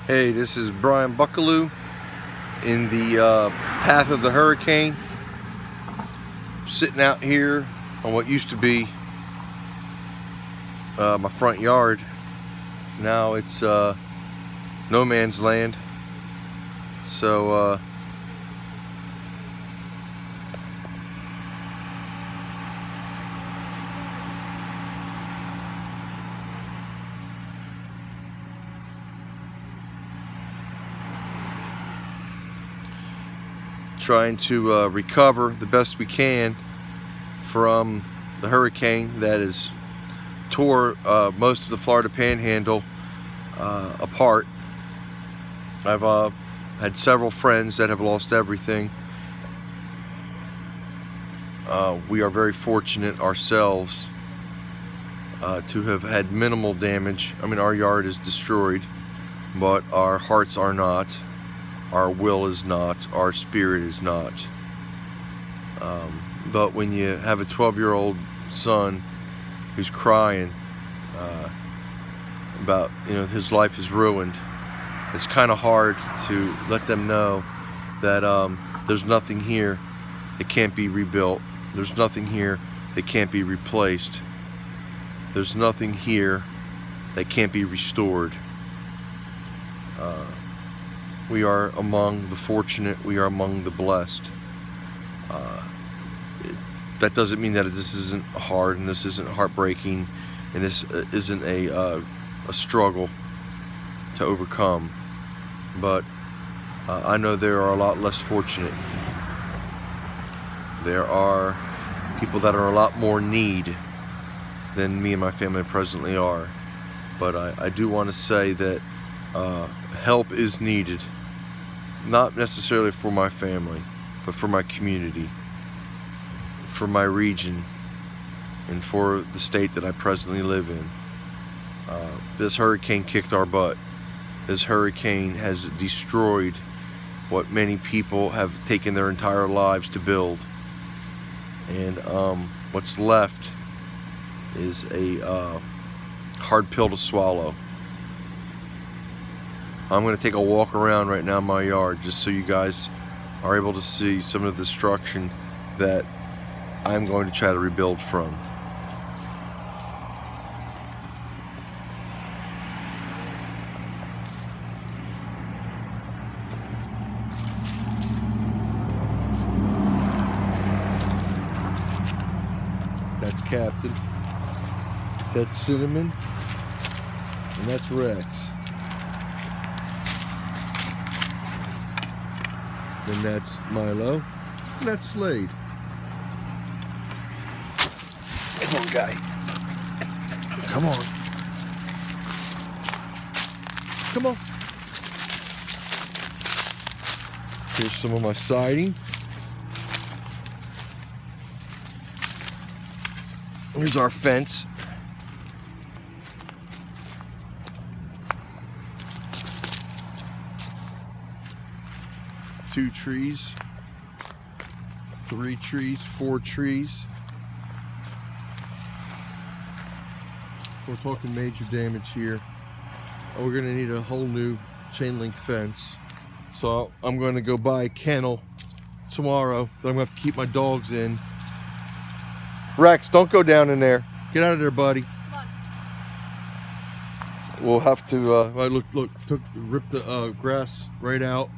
Hey, this is Brian Buckaloo in the path of the hurricane, sitting out here on what used to be my front yard. Now it's no man's land. So trying to recover the best we can from the hurricane that has tore most of the Florida Panhandle apart. I've had several friends that have lost everything. We are very fortunate ourselves to have had minimal damage. I mean, our yard is destroyed, but our hearts are not. Our will is not, our spirit is not. But when you have a 12-year-old son who's crying about, his life is ruined, it's kind of hard to let them know that there's nothing here that can't be rebuilt. There's nothing here that can't be replaced. There's nothing here that can't be restored. We are among the fortunate. We are among the blessed. That doesn't mean that this isn't hard and this isn't heartbreaking and this isn't a struggle to overcome. But I know there are a lot less fortunate. There are people that are a lot more in need than me and my family presently are. But I do want to say that help is needed. Not necessarily for my family, but for my community, for my region, and for the state that I presently live in. This hurricane kicked our butt. This hurricane has destroyed what many people have taken their entire lives to build. And what's left is a hard pill to swallow. I'm going to take a walk around right now in my yard just so you guys are able to see some of the destruction that I'm going to try to rebuild from. That's Captain. That's Cinnamon. And that's Rex. And that's Milo, and that's Slade. Come on, guy. Come on. Come on. Here's some of my siding. Here's our fence. Two trees, 3 trees, 4 trees. We're talking major damage here. We're gonna need a whole new chain link fence. So I'm gonna go buy a kennel tomorrow that I'm gonna have to keep my dogs in. Rex, don't go down in there. Get out of there, buddy. We'll have to, rip the grass right out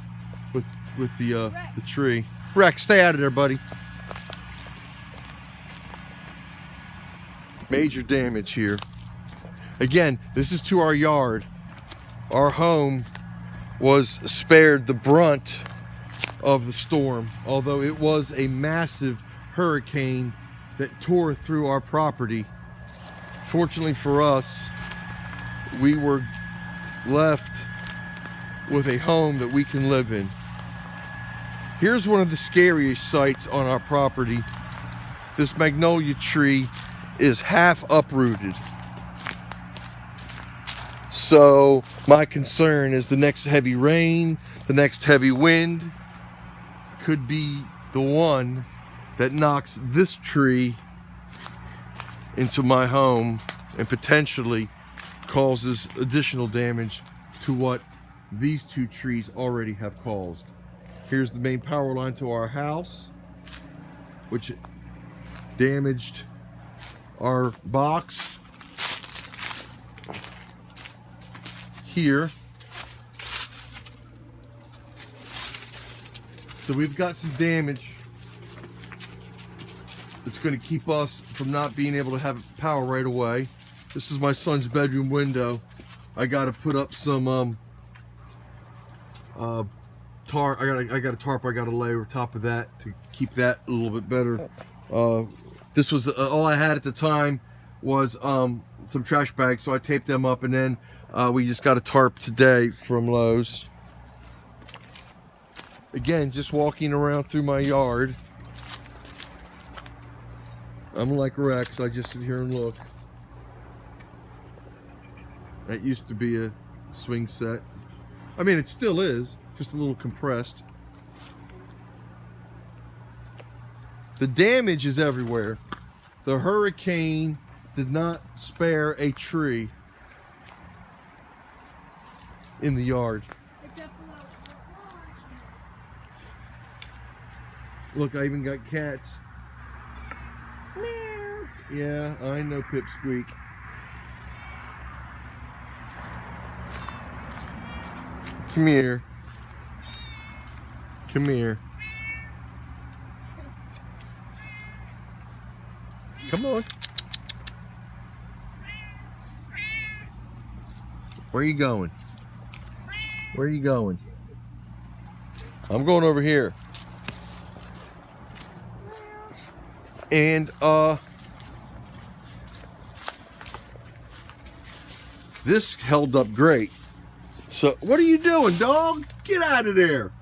with the tree. Rex, stay out of there, buddy. Major damage here. Again, this is to our yard. Our home was spared the brunt of the storm, although it was a massive hurricane that tore through our property. Fortunately for us, we were left with a home that we can live in. Here's one of the scariest sights on our property. This magnolia tree is half uprooted. So my concern is the next heavy rain, the next heavy wind could be the one that knocks this tree into my home and potentially causes additional damage to what these two trees already have caused. Here's the main power line to our house, which damaged our box here. So we've got some damage that's going to keep us from not being able to have power right away. This is my son's bedroom window. I got to put up some tarp. I got a tarp I got to lay over top of that to keep that a little bit better. This was all I had at the time was some trash bags, so I taped them up, and then we just got a tarp today from Lowe's. Again, just walking around through my yard. I'm like Rex, I just sit here and look. That used to be a swing set. I mean, it still is, just a little compressed. The damage is everywhere. The hurricane did not spare a tree in the yard. Look, I even got cats. Meow. Yeah, I know Pipsqueak. Come here. Come here. Come on. Where are you going? Where are you going? I'm going over here. And this held up great. So what are you doing, dog? Get out of there.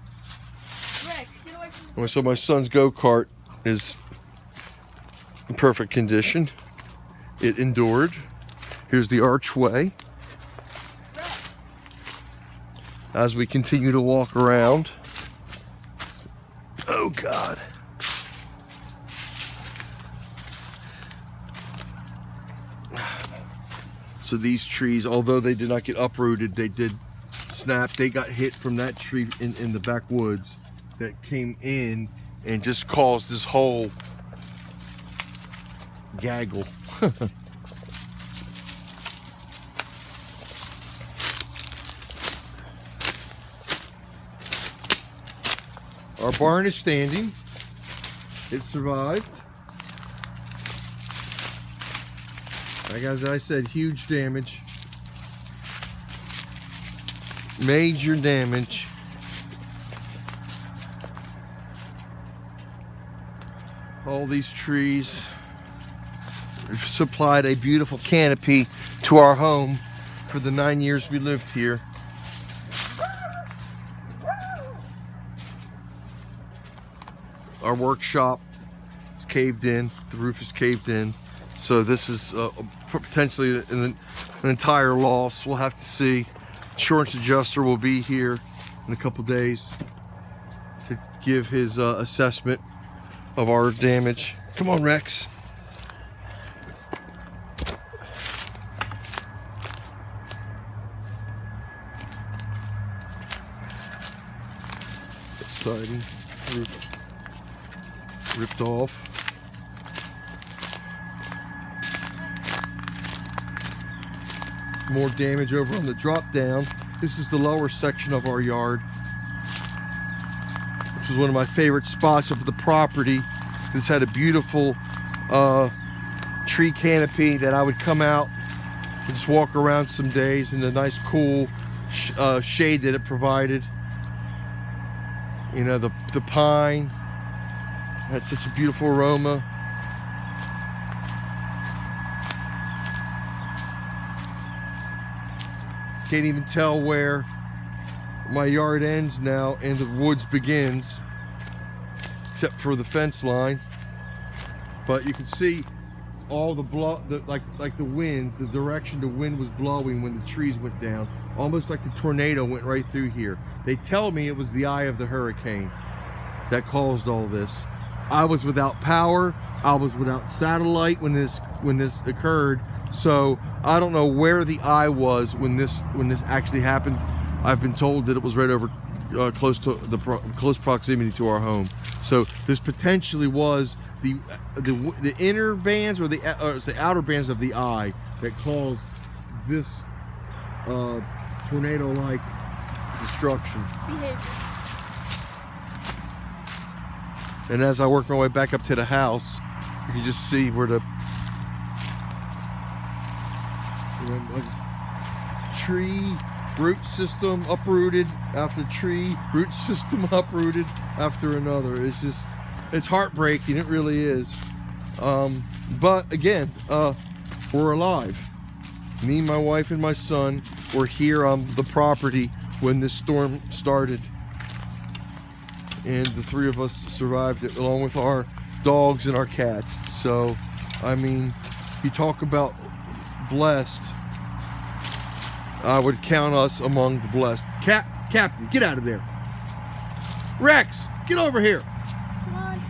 Rex, get away from the... So my son's go-kart is in perfect condition. It endured. Here's the archway. Rex. As we continue to walk around. Oh God. So these trees, although they did not get uprooted, they did snap. They got hit from that tree in the backwoods that came in and just caused this whole gaggle. Our barn is standing. It survived. Like as I said, huge damage. Major damage. All these trees supplied a beautiful canopy to our home for the 9 years we lived here. Our workshop is caved in. The roof is caved in. So this is potentially an entire loss. We'll have to see. Insurance adjuster will be here in a couple days to give his assessment of our damage. Come on, Rex. Siding ripped off. More damage over on the drop down. This is the lower section of our yard, which is one of my favorite spots of the property. This had a beautiful tree canopy that I would come out and just walk around some days in the nice cool shade that it provided. You know, the pine had such a beautiful aroma. Can't even tell where my yard ends now and the woods begins, except for the fence line. But you can see all the like the wind, the direction the wind was blowing when the trees went down, almost like the tornado went right through here. They tell me it was the eye of the hurricane that caused all this. I was without power. I was without satellite when this occurred. So I don't know where the eye was when this actually happened. I've been told that it was right over close to the close proximity to our home. So this potentially was the inner bands or the outer bands of the eye that caused this tornado-like destruction. Behavior. And as I work my way back up to the house, you can just see where the tree root system uprooted after tree root system uprooted after another. It's heartbreaking. It really is. But again, we're alive. Me, my wife, and my son were here on the property when this storm started, and the three of us survived it along with our dogs and our cats. So I mean, you talk about blessed, I would count us among the blessed. Captain, get out of there. Rex, get over here. Come on.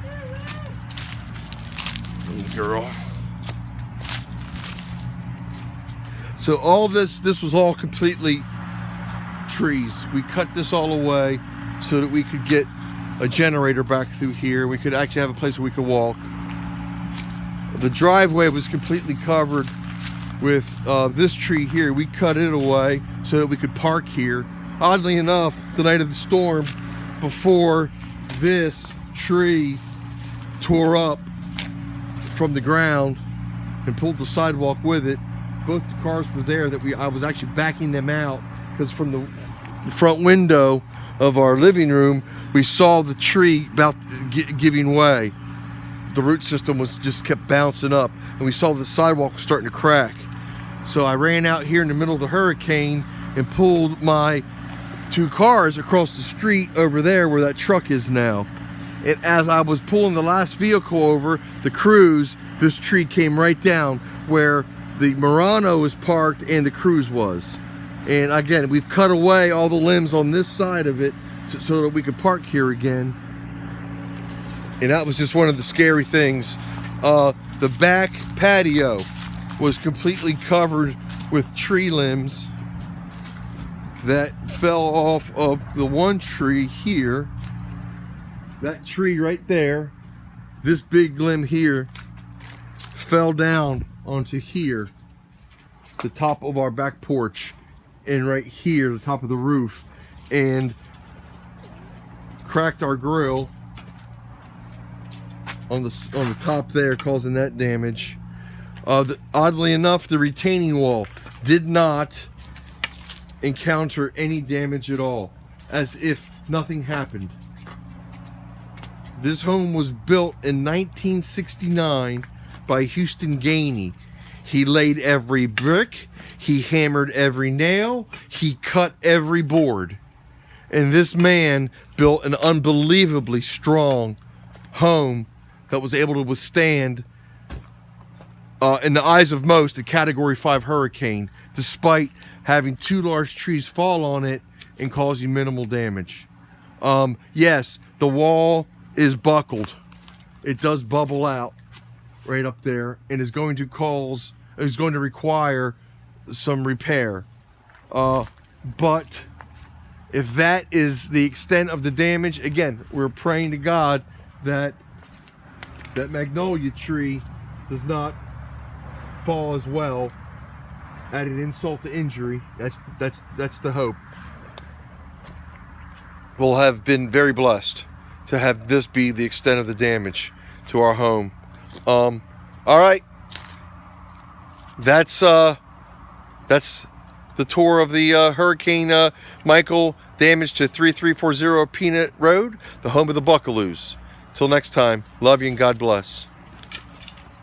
Yeah, Rex. Little girl. So all this was all completely trees. We cut this all away so that we could get a generator back through here. We could actually have a place where we could walk. The driveway was completely covered with this tree here. We cut it away so that we could park here. Oddly enough, the night of the storm, before this tree tore up from the ground and pulled the sidewalk with it, both the cars were there that I was actually backing them out, because from the front window of our living room we saw the tree about giving way. The root system was just kept bouncing up, and we saw the sidewalk was starting to crack. So I ran out here in the middle of the hurricane and pulled my two cars across the street over there where that truck is now. And as I was pulling the last vehicle over, the Cruise, this tree came right down where the Murano was parked and the Cruise was. And again, we've cut away all the limbs on this side of it so that we could park here again. And that was just one of the scary things. The back patio was completely covered with tree limbs that fell off of the one tree here. That tree right there, this big limb here, fell down onto here, the top of our back porch, and right here, the top of the roof, and cracked our grill on the top there, causing that damage. Oddly enough, the retaining wall did not encounter any damage at all, as if nothing happened. This home was built in 1969 by Houston Gainey. He laid every brick, he hammered every nail, he cut every board. And this man built an unbelievably strong home that was able to withstand, in the eyes of most, a Category 5 hurricane, despite having two large trees fall on it and causing minimal damage. Yes, the wall is buckled. It does bubble out right up there, and is going to require some repair. But if that is the extent of the damage, again, we're praying to God that that magnolia tree does not fall as well, adding insult to injury. That's the hope. We'll have been very blessed to have this be the extent of the damage to our home. All right, that's the tour of the Hurricane Michael damage to 3340 Peanut Road, the home of the Buckaloos. Till next time, love you and God bless.